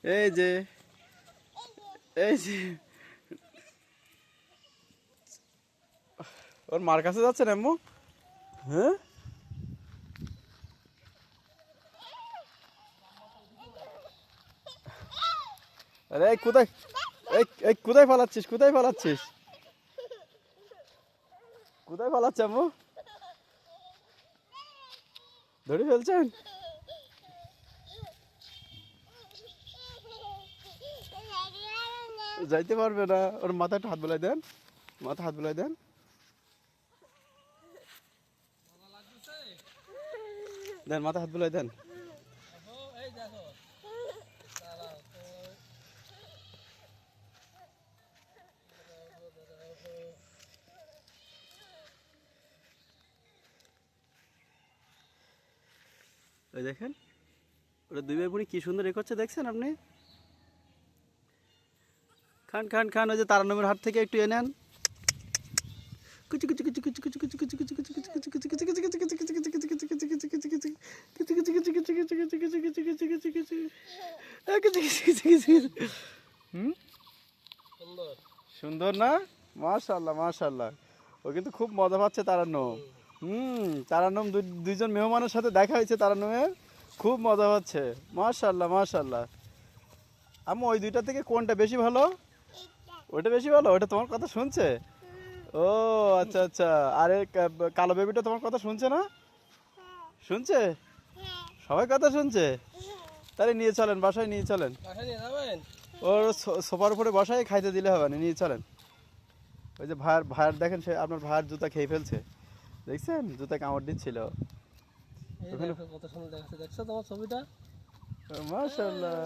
এই যে এই যে ওর মার কাছে যাচ্ছেন আম্মু? হ্যাঁ, আরে কোথায়, এই কোথায় পালাচ্ছিস, কোথায় পালাচ্ছিস, কোথায় পালাচ্ছে আম্মু? ধরে ফেলছেন? যাইতে পারবে না। ওর মাথায় হাত বুলাই দেন, মাথা হাত বুলাই দেন। দেন মাথা হাত বুলাই দেন। ওই দেখেন ওরা দুই ভাই বোনই কি সুন্দর এ করছে, দেখছেন আপনি? খান খান খান। ওই যে তারানমের হাট থেকে একটু এনেন। সুন্দর না? মাশাআল্লাহ মাশাআল্লাহ। ও কিন্তু খুব মজা পাচ্ছে তারান্নম। তারান্নম দুইজন মেহমানের সাথে দেখা হয়েছে তারান্নমের, খুব মজা পাচ্ছে। মাশাআল্লাহ মাশাআল্লাহ। আম্মু ওই দুইটা থেকে কোনটা বেশি ভালো? ওইটা বেশি ভালো, ওইটা তোমার কথা শুনছে। ও আচ্ছা আচ্ছা। আরে কালো বেবিটা তোমার কথা শুনছে না? শুনছে, সবাই কথা শুনছে। তাহলে নিয়ে চলেন, বাসায় নিয়ে চলেন। ওর সোফার উপরে বসায় খাইতে দিলে হবে না, নিয়ে চলেন। ওই যে ভাইয়ার দেখেন, সে আপনার ভাইয়ের জুতা খেয়ে ফেলছে, দেখছেন? জুতা কামড় দিচ্ছিল। কত সুন্দর দেখাচ্ছে, দেখছো তোমার ছবিটা? মাশাআল্লাহ।